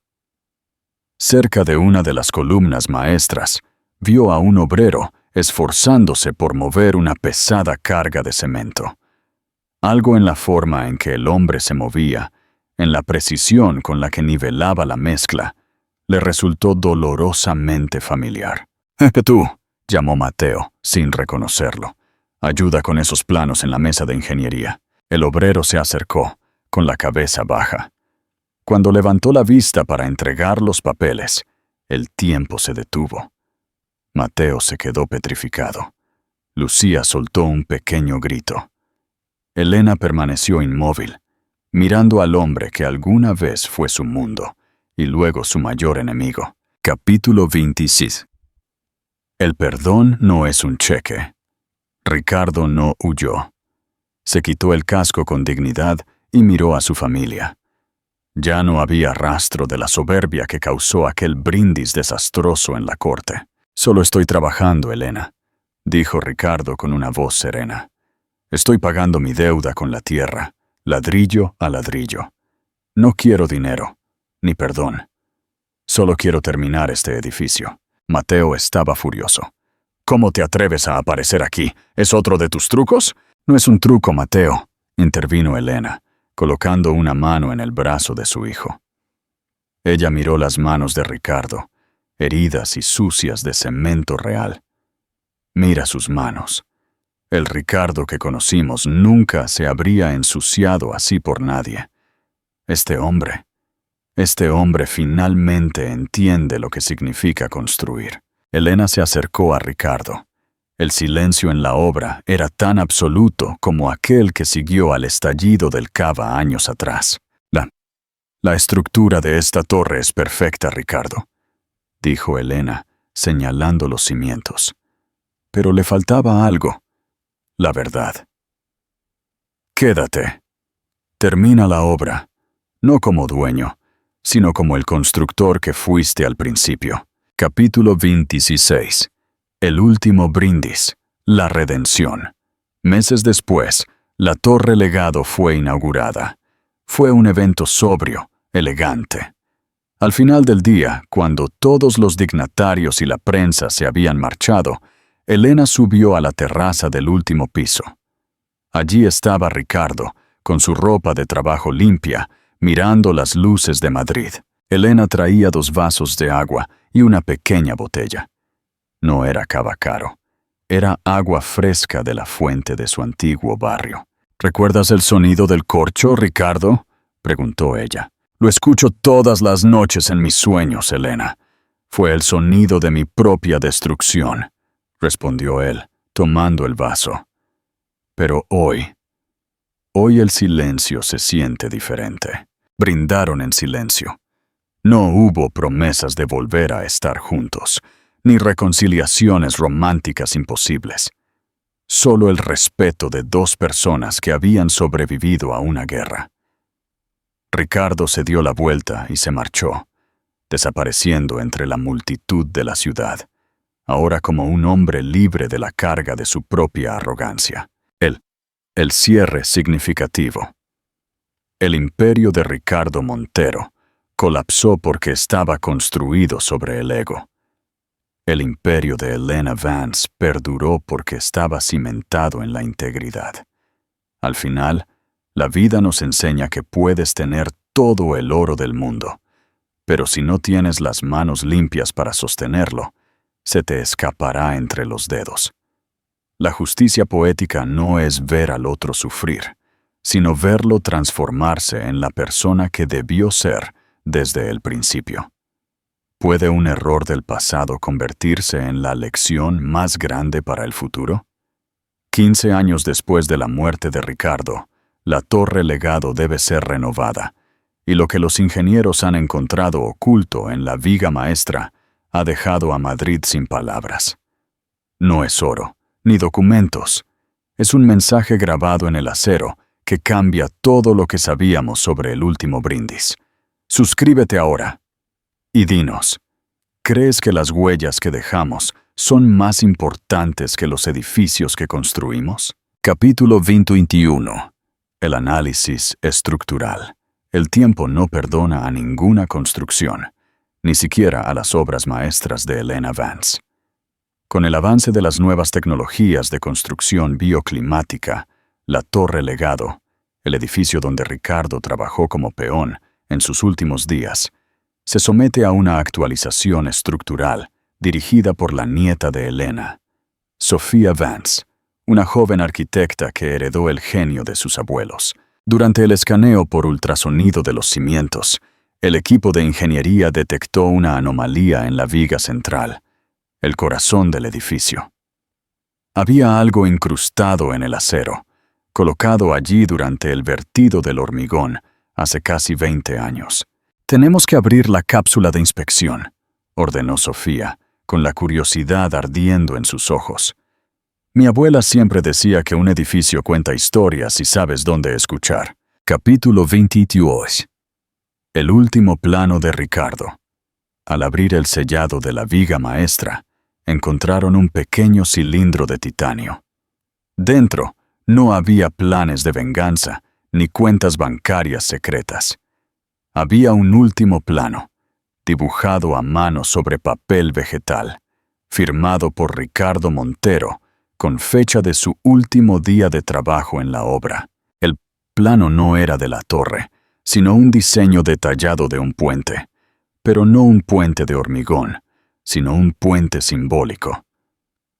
Cerca de una de las columnas maestras, vio a un obrero esforzándose por mover una pesada carga de cemento. Algo en la forma en que el hombre se movía, en la precisión con la que nivelaba la mezcla, le resultó dolorosamente familiar. «Tú», llamó Mateo, sin reconocerlo. «Ayuda con esos planos en la mesa de ingeniería». El obrero se acercó, con la cabeza baja. Cuando levantó la vista para entregar los papeles, el tiempo se detuvo. Mateo se quedó petrificado. Lucía soltó un pequeño grito. Elena permaneció inmóvil, mirando al hombre que alguna vez fue su mundo y luego su mayor enemigo. Capítulo 26. El perdón no es un cheque. Ricardo no huyó. Se quitó el casco con dignidad y miró a su familia. Ya no había rastro de la soberbia que causó aquel brindis desastroso en la corte. «Solo estoy trabajando, Elena», dijo Ricardo con una voz serena. «Estoy pagando mi deuda con la tierra, ladrillo a ladrillo. No quiero dinero, ni perdón. Solo quiero terminar este edificio». Mateo estaba furioso. «¿Cómo te atreves a aparecer aquí? ¿Es otro de tus trucos?» «No es un truco, Mateo», intervino Elena, colocando una mano en el brazo de su hijo. Ella miró las manos de Ricardo, heridas y sucias de cemento real. «Mira sus manos. El Ricardo que conocimos nunca se habría ensuciado así por nadie. Este hombre finalmente entiende lo que significa construir». Elena se acercó a Ricardo. El silencio en la obra era tan absoluto como aquel que siguió al estallido del Cava años atrás. La estructura de esta torre es perfecta, Ricardo», dijo Elena, señalando los cimientos. Pero le faltaba algo: la verdad. «Quédate. Termina la obra, no como dueño, sino como el constructor que fuiste al principio». Capítulo 26. El último brindis, la redención. Meses después, la Torre Legado fue inaugurada. Fue un evento sobrio, elegante. Al final del día, cuando todos los dignatarios y la prensa se habían marchado, Elena subió a la terraza del último piso. Allí estaba Ricardo, con su ropa de trabajo limpia, mirando las luces de Madrid. Elena traía 2 vasos de agua y una pequeña botella. No era cava caro. Era agua fresca de la fuente de su antiguo barrio. «¿Recuerdas el sonido del corcho, Ricardo?», preguntó ella. «Lo escucho todas las noches en mis sueños, Elena. Fue el sonido de mi propia destrucción, respondió él, tomando el vaso. Pero hoy el silencio se siente diferente. Brindaron en silencio. No hubo promesas de volver a estar juntos, ni reconciliaciones románticas imposibles. Solo el respeto de dos personas que habían sobrevivido a una guerra. Ricardo se dio la vuelta y se marchó, desapareciendo entre la multitud de la ciudad, ahora como un hombre libre de la carga de su propia arrogancia. El cierre significativo. El imperio de Ricardo Montero colapsó porque estaba construido sobre el ego. El imperio de Elena Vance perduró porque estaba cimentado en la integridad. Al final, la vida nos enseña que puedes tener todo el oro del mundo, pero si no tienes las manos limpias para sostenerlo, se te escapará entre los dedos. La justicia poética no es ver al otro sufrir, sino verlo transformarse en la persona que debió ser desde el principio. ¿Puede un error del pasado convertirse en la lección más grande para el futuro? 15 años después de la muerte de Ricardo, la Torre Legado debe ser renovada, y lo que los ingenieros han encontrado oculto en la viga maestra ha dejado a Madrid sin palabras. No es oro, ni documentos. Es un mensaje grabado en el acero que cambia todo lo que sabíamos sobre el último brindis. Suscríbete ahora y dinos, ¿crees que las huellas que dejamos son más importantes que los edificios que construimos? Capítulo 21. El análisis estructural. El tiempo no perdona a ninguna construcción, ni siquiera a las obras maestras de Elena Vance. Con el avance de las nuevas tecnologías de construcción bioclimática, la Torre Legado, el edificio donde Ricardo trabajó como peón en sus últimos días, se somete a una actualización estructural dirigida por la nieta de Elena, Sofía Vance, una joven arquitecta que heredó el genio de sus abuelos. Durante el escaneo por ultrasonido de los cimientos, el equipo de ingeniería detectó una anomalía en la viga central, el corazón del edificio. Había algo incrustado en el acero, colocado allí durante el vertido del hormigón hace casi 20 años. «Tenemos que abrir la cápsula de inspección», ordenó Sofía, con la curiosidad ardiendo en sus ojos. Mi abuela siempre decía que un edificio cuenta historias si sabes dónde escuchar. Capítulo 22. El último plano de Ricardo. Al abrir el sellado de la viga maestra, encontraron un pequeño cilindro de titanio. Dentro no había planes de venganza ni cuentas bancarias secretas. Había un último plano, dibujado a mano sobre papel vegetal, firmado por Ricardo Montero, con fecha de su último día de trabajo en la obra. El plano no era de la torre, sino un diseño detallado de un puente, pero no un puente de hormigón, sino un puente simbólico.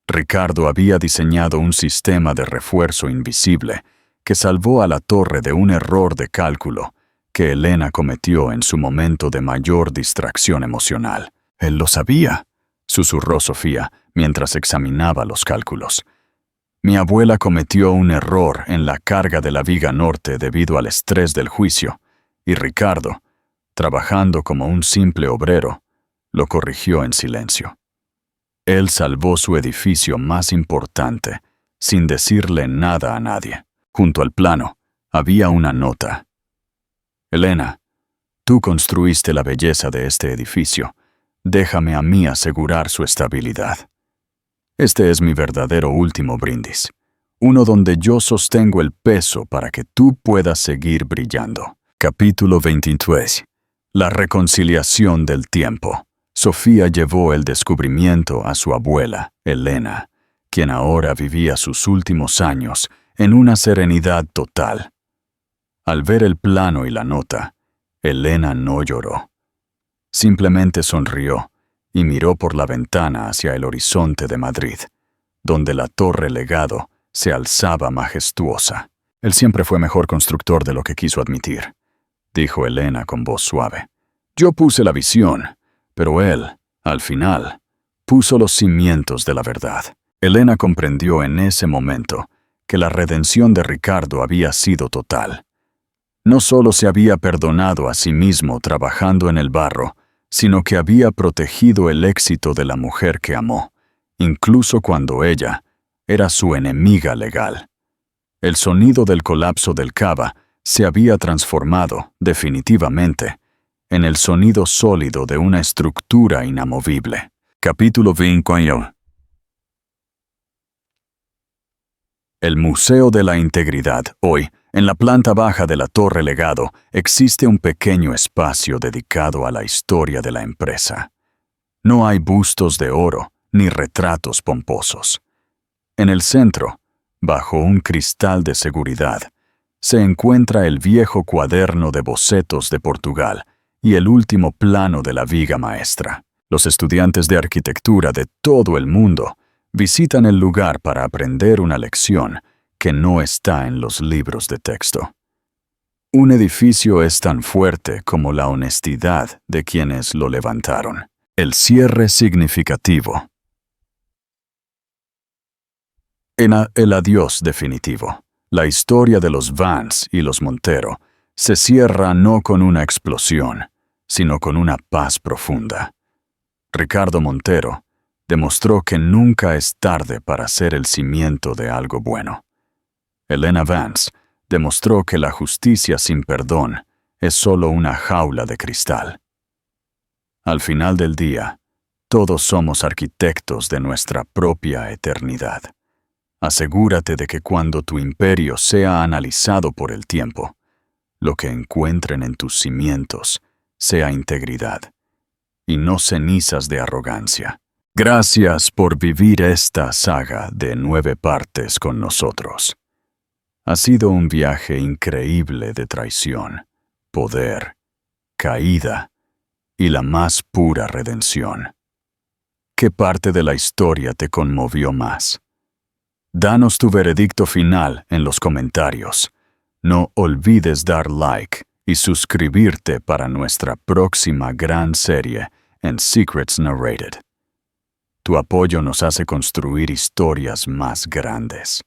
Ricardo había diseñado un sistema de refuerzo invisible que salvó a la torre de un error de cálculo que Elena cometió en su momento de mayor distracción emocional. «Él lo sabía», susurró Sofía mientras examinaba los cálculos. «Mi abuela cometió un error en la carga de la viga norte debido al estrés del juicio, y Ricardo, trabajando como un simple obrero, lo corrigió en silencio. Él salvó su edificio más importante, sin decirle nada a nadie. Junto al plano había una nota. Elena, tú construiste la belleza de este edificio. Déjame a mí asegurar su estabilidad. Este es mi verdadero último brindis, uno donde yo sostengo el peso para que tú puedas seguir brillando. Capítulo 23. La reconciliación del tiempo. Sofía llevó el descubrimiento a su abuela, Elena, quien ahora vivía sus últimos años en una serenidad total. Al ver el plano y la nota, Elena no lloró. Simplemente sonrió y miró por la ventana hacia el horizonte de Madrid, donde la Torre Legado se alzaba majestuosa. Él siempre fue mejor constructor de lo que quiso admitir, dijo Elena con voz suave. Yo puse la visión, pero él Al final, puso los cimientos de la verdad. Elena comprendió en ese momento que la redención de Ricardo había sido total. No solo se había perdonado a sí mismo trabajando en el barro, sino que había protegido el éxito de la mujer que amó, incluso cuando ella era su enemiga legal. El sonido del colapso del cava se había transformado, definitivamente, en el sonido sólido de una estructura inamovible. Capítulo 21. El Museo de la Integridad. Hoy, en la planta baja de la Torre Legado, existe un pequeño espacio dedicado a la historia de la empresa. No hay bustos de oro ni retratos pomposos. En el centro, bajo un cristal de seguridad, se encuentra el viejo cuaderno de bocetos de Portugal y el último plano de la viga maestra. Los estudiantes de arquitectura de todo el mundo visitan el lugar para aprender una lección que no está en los libros de texto. Un edificio es tan fuerte como la honestidad de quienes lo levantaron. El cierre significativo. El adiós definitivo. La historia de los Vance y los Montero se cierra no con una explosión, sino con una paz profunda. Ricardo Montero demostró que nunca es tarde para ser el cimiento de algo bueno. Elena Vance demostró que la justicia sin perdón es solo una jaula de cristal. Al final del día, todos somos arquitectos de nuestra propia eternidad. Asegúrate de que cuando tu imperio sea analizado por el tiempo, lo que encuentren en tus cimientos sea integridad y no cenizas de arrogancia. Gracias por vivir esta saga de 9 partes con nosotros. Ha sido un viaje increíble de traición, poder, caída y la más pura redención. ¿Qué parte de la historia te conmovió más? Danos tu veredicto final en los comentarios. No olvides dar like y suscribirte para nuestra próxima gran serie en Secrets Narrated. Tu apoyo nos hace construir historias más grandes.